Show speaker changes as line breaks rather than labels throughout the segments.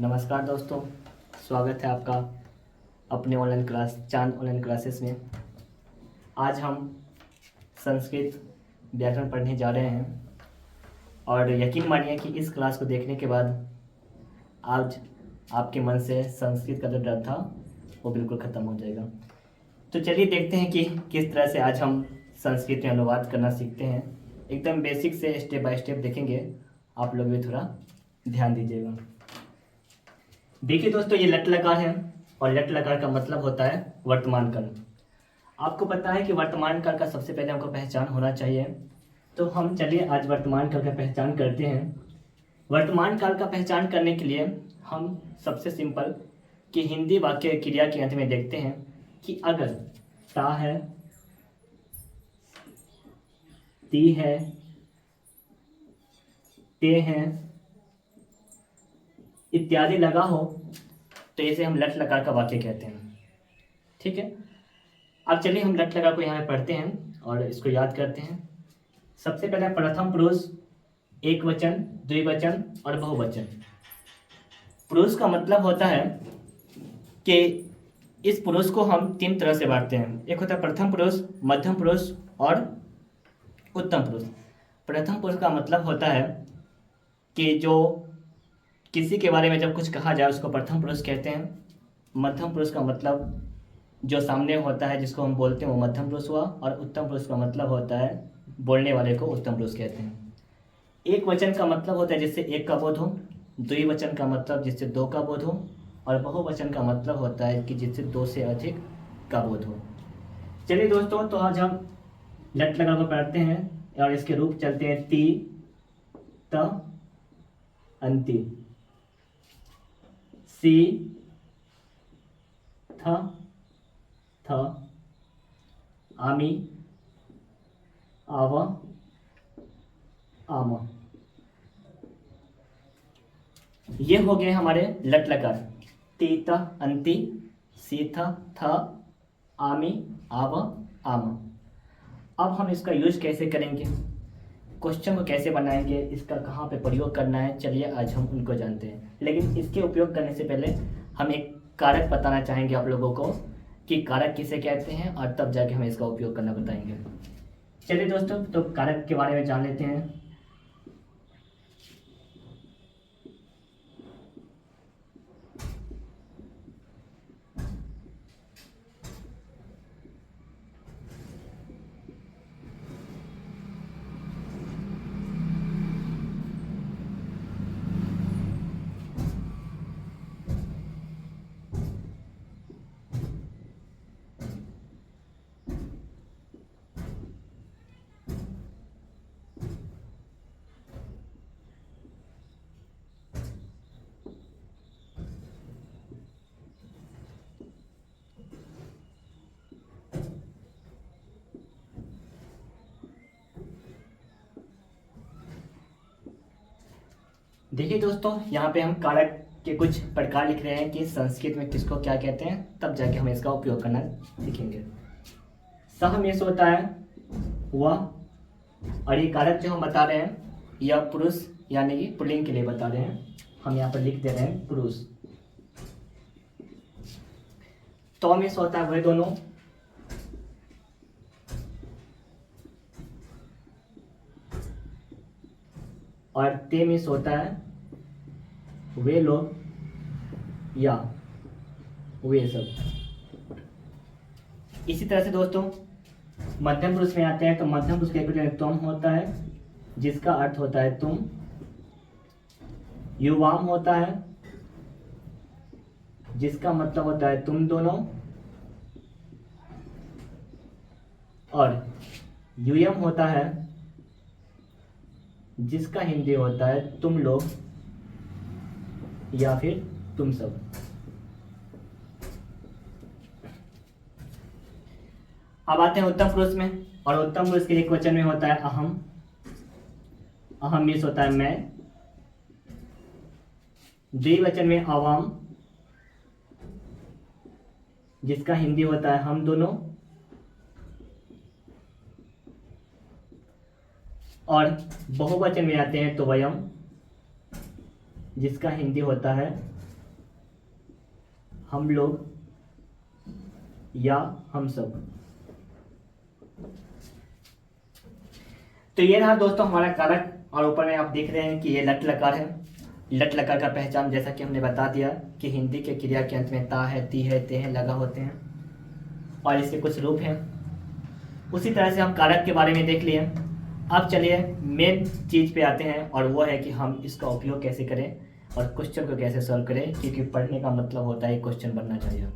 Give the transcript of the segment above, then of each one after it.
नमस्कार दोस्तों, स्वागत है आपका अपने ऑनलाइन क्लास चांद ऑनलाइन क्लासेस में। आज हम संस्कृत व्याकरण पढ़ने जा रहे हैं और यकीन मानिए कि इस क्लास को देखने के बाद आज आपके मन से संस्कृत का जो डर था वो बिल्कुल ख़त्म हो जाएगा। तो चलिए देखते हैं कि किस तरह से आज हम संस्कृत में अनुवाद करना सीखते हैं। एकदम बेसिक से स्टेप बाय स्टेप देखेंगे, आप लोग भी थोड़ा ध्यान दीजिएगा। देखिए दोस्तों, ये लट लकार है और लट लकार का मतलब होता है वर्तमान काल। आपको पता है कि वर्तमान काल का सबसे पहले हमको पहचान होना चाहिए, तो हम चलिए आज वर्तमान काल का पहचान करते हैं। वर्तमान काल का पहचान करने के लिए हम सबसे सिंपल कि हिंदी वाक्य क्रिया के अंत में देखते हैं कि अगर ता है, ती है, ते हैं इत्यादि लगा हो तो इसे हम लट लकार का वाक्य कहते हैं। ठीक है, अब चलिए हम लट लकार को यहाँ पे पढ़ते हैं और इसको याद करते हैं। सबसे पहले प्रथम पुरुष, एक वचन, द्विवचन और बहुवचन। पुरुष का मतलब होता है कि इस पुरुष को हम तीन तरह से बांटते हैं। एक होता है प्रथम पुरुष, मध्यम पुरुष और उत्तम पुरुष। प्रथम पुरुष का मतलब होता है कि जो किसी के बारे में जब कुछ कहा जाए उसको प्रथम पुरुष कहते हैं। मध्यम पुरुष का मतलब जो सामने होता है जिसको हम बोलते हैं वो मध्यम पुरुष हुआ, और उत्तम पुरुष का मतलब होता है बोलने वाले को उत्तम पुरुष कहते हैं। एक वचन का मतलब होता है जिससे एक का बोध हो, द्विवचन का मतलब जिससे दो का बोध हो, और बहुवचन का मतलब होता है कि जिससे दो से अधिक का बोध हो। चलिए दोस्तों, तो आज हम लट लगा को पढ़ते हैं और इसके रूप चलते हैं। ती, त, अंति, सी, थ, थ, आमी, आव, आम। ये हो गए हमारे लट लकार। ती, त, अंति, सी, थ, आमी, आव, आम। अब हम इसका यूज कैसे करेंगे, क्वेश्चन को कैसे बनाएंगे, इसका कहाँ पे प्रयोग करना है, चलिए आज हम उनको जानते हैं। लेकिन इसके उपयोग करने से पहले हम एक कारक बताना चाहेंगे आप लोगों को कि कारक किसे कहते हैं, और तब जाके हम इसका उपयोग करना बताएंगे। चलिए दोस्तों, तो कारक के बारे में जान लेते हैं। देखिए दोस्तों, यहाँ पे हम कारक के कुछ प्रकार लिख रहे हैं कि संस्कृत में किसको क्या कहते हैं, तब जाके हम इसका उपयोग करना सीखेंगे। सहमेष होता है वह, और ये कारक जो हम बता रहे हैं यह पुरुष यानी कि पुल्लिंग के लिए बता रहे हैं। हम यहाँ पर लिख दे रहे हैं पुरुष। तौमेष होता है वह दोनों, और तेमेष होता है वे लोग या वे सब। इसी तरह से दोस्तों मध्यम पुरुष में आते हैं, तो मध्यम पुरुष का एक वचन तुम होता है जिसका अर्थ होता है तुम। युवाम होता है जिसका मतलब होता है तुम दोनों, और यूयम होता है जिसका हिंदी होता है तुम लोग या फिर तुम सब। अब आते हैं उत्तम पुरुष में, और उत्तम पुरुष के एक वचन में होता है अहम। अहम मीन्स होता है मैं। द्विवचन में अवाम जिसका हिंदी होता है हम दोनों, और बहुवचन में आते हैं तो वयम जिसका हिंदी होता है हम लोग या हम सब। तो ये रहा दोस्तों हमारा कारक, और ऊपर में आप देख रहे हैं कि ये लट लकार है। लट लकार का पहचान जैसा कि हमने बता दिया कि हिंदी के क्रिया के अंत में ता है, ती है, ते है लगा होते हैं, और इसके कुछ रूप हैं। उसी तरह से हम कारक के बारे में देख लिए। अब चलिए मेन चीज़ पे आते हैं, और वो है कि हम इसका उपयोग कैसे करें और क्वेश्चन को कैसे सॉल्व करें, क्योंकि पढ़ने का मतलब होता है क्वेश्चन बनना चाहिए।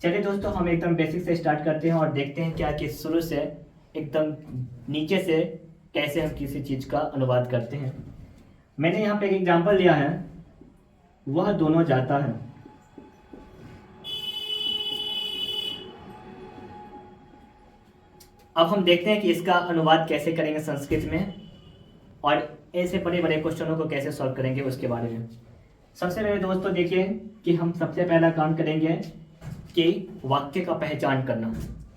चलिए दोस्तों हम एकदम बेसिक से स्टार्ट करते हैं और देखते हैं क्या कि शुरू से एकदम नीचे से कैसे हम किसी चीज़ का अनुवाद करते हैं। मैंने यहाँ पे एक एग्जाम्पल लिया है, वह दोनों जाता है। अब हम देखते हैं कि इसका अनुवाद कैसे करेंगे संस्कृत में, और ऐसे बड़े बड़े क्वेश्चनों को कैसे सॉल्व करेंगे उसके बारे में। सबसे पहले दोस्तों देखिए कि हम सबसे पहला काम करेंगे कि वाक्य का पहचान करना,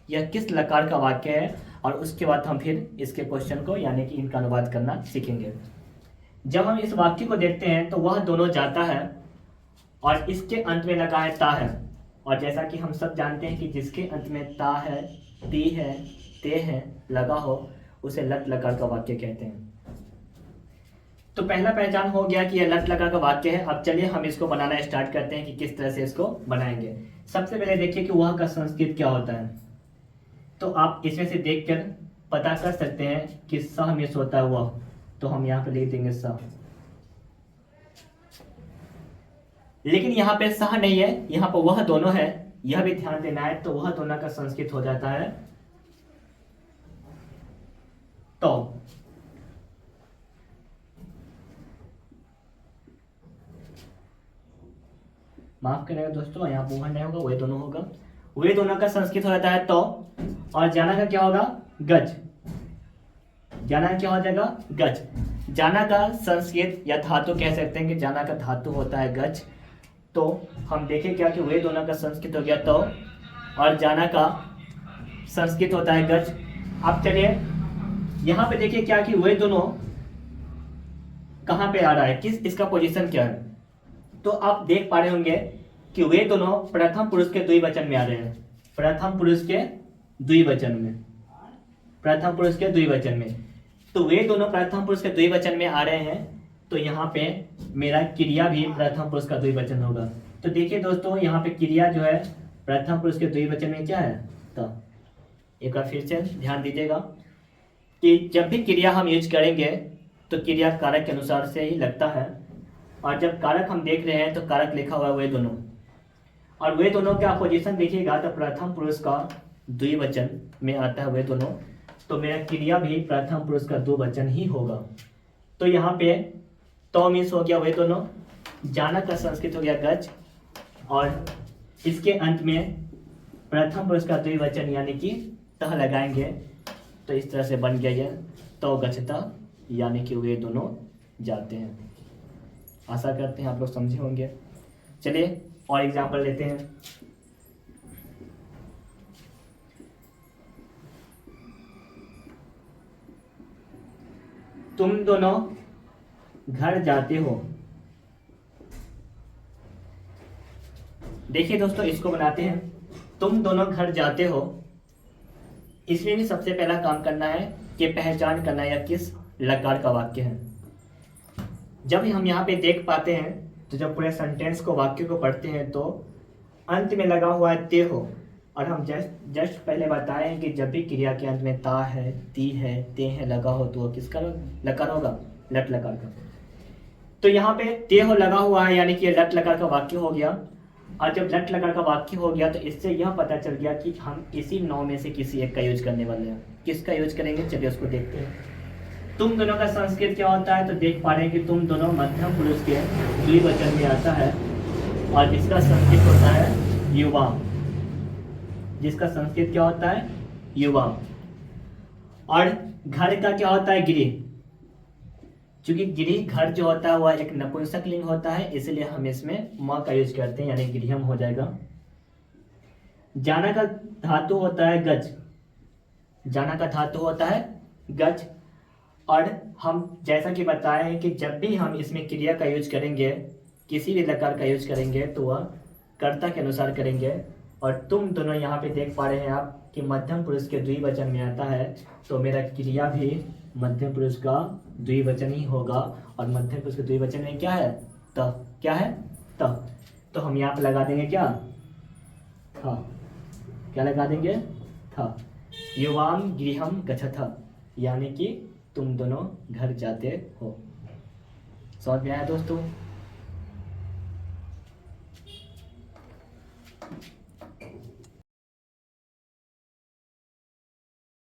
यह किस लकार का वाक्य है, और उसके बाद हम फिर इसके क्वेश्चन को यानी कि इनका अनुवाद करना सीखेंगे। जब हम इस वाक्य को देखते हैं तो वह दोनों जाता है और इसके अंत में लगा है ता है, और जैसा कि हम सब जानते हैं कि जिसके अंत में ता है, ती है, ते है लगा हो उसे लट लकार का वाक्य कहते हैं। तो पहला पहचान हो गया कि यह लट लकार का वाक्य है। अब चलिए हम इसको बनाना स्टार्ट करते हैं कि किस तरह से इसको बनाएंगे। सबसे पहले देखिए कि वह का संस्कृत क्या होता है। तो आप इसमें से देखकर पता कर सकते हैं कि सह मिस होता है वह, तो हम यहाँ पे लिख देंगे सह। लेकिन यहाँ पे सह नहीं है, यहाँ पर वह दोनों है, यह भी ध्यान देना है। तो वह दोनों का संस्कृत हो जाता है तो। माफ करेगा दोस्तों, यहाँ पर वह नहीं होगा, वे दोनों होगा। वे दोनों का संस्कृत हो जाता है तो, और जाना का क्या होगा गज। जाना क्या हो जाएगा गज। जाना का संस्कृत या धातु कह सकते हैं कि जाना का धातु होता है गज। तो हम देखें क्या कि वे दोनों का संस्कृत हो गया तो, और जाना का संस्कृत होता है गज। अब चलिए यहाँ पे देखिए क्या कि वे दोनों कहाँ पे आ रहा है, किस इसका पोजीशन क्या है। तो आप देख पा रहे होंगे कि वे दोनों प्रथम पुरुष के द्विवचन में आ रहे हैं। प्रथम पुरुष के द्विवचन में, प्रथम पुरुष के द्विवचन में। तो वे दोनों प्रथम पुरुष के द्विवचन में आ रहे हैं, तो यहाँ पे मेरा क्रिया भी प्रथम पुरुष का द्विवचन होगा। तो देखिए दोस्तों यहाँ पे क्रिया जो है प्रथम पुरुष के द्विवचन में क्या है तो। एक बार फिर से ध्यान दीजिएगा कि जब भी क्रिया हम यूज करेंगे तो क्रिया कारक के अनुसार से ही लगता है, और जब कारक हम देख रहे हैं तो कारक लिखा हुआ है वे दोनों, और वे दोनों का पोजीशन देखिएगा तो प्रथम पुरुष का द्विवचन में आता है वे दोनों। तो मेरा क्रिया भी प्रथम पुरुष का द्विवचन ही होगा। तो यहाँ पे तो मीन्स हो गया वे दोनों, जाना का संस्कृत हो गया गज, और इसके अंत में प्रथम पुरुष का द्विवचन यानी कि तह लगाएंगे। तो इस तरह से बन गया ये तो गच्छता, यानी कि वे दोनों जाते हैं। आशा करते हैं आप लोग समझे होंगे। चलिए और एग्जाम्पल लेते हैं। तुम दोनों घर जाते हो। देखिए दोस्तों इसको बनाते हैं, तुम दोनों घर जाते हो। इसमें भी सबसे पहला काम करना है कि पहचान करना या किस लकार का वाक्य है। जब हम यहाँ पे देख पाते हैं तो जब पूरे सेंटेंस को वाक्य को पढ़ते हैं तो अंत में लगा हुआ है ते हो, और हम जस्ट पहले बताए हैं कि जब भी क्रिया के अंत में ता है, ती है, ते है लगा हो तो वो किसका लकार होगा, लट लकार का। तो यहाँ पे ते हो लगा हुआ है यानी कि लट लकार का वाक्य हो गया। और जब लट लकार का वाक्य हो गया तो इससे यह पता चल गया कि हम इसी नौ में से किसी एक का यूज करने वाले हैं। किसका यूज करेंगे चलिए उसको देखते हैं। तुम दोनों का संस्कृत क्या होता है तो देख पा रहे हैं कि तुम दोनों मध्यम पुरुष के द्विवचन में आता है, और जिसका संस्कृत होता है युवा। जिसका संस्कृत क्या होता है युवा। और घर का क्या होता है गृह। क्योंकि गृह घर जो होता है वह एक नपुंसक लिंग होता है, इसलिए हम इसमें म का यूज करते हैं यानी गृहम हो जाएगा। जाना का धातु होता है गज। जाना का धातु होता है गज। और हम जैसा कि बताए हैं कि जब भी हम इसमें क्रिया का यूज करेंगे, किसी भी लकार का यूज करेंगे तो वह कर्ता के अनुसार करेंगे। और तुम दोनों यहाँ पे देख पा रहे हैं आप कि मध्यम पुरुष के द्विवचन में आता है, तो मेरा क्रिया भी मध्यम पुरुष का द्विवचन ही होगा। और मध्यम पुरुष के द्विवचन में क्या है? त। क्या है? त। तो हम यहाँ पे लगा देंगे क्या? था। क्या लगा देंगे? था। युवाम गृहम गच्छथ, यानी कि तुम दोनों घर जाते हो। समझ में आया दोस्तों?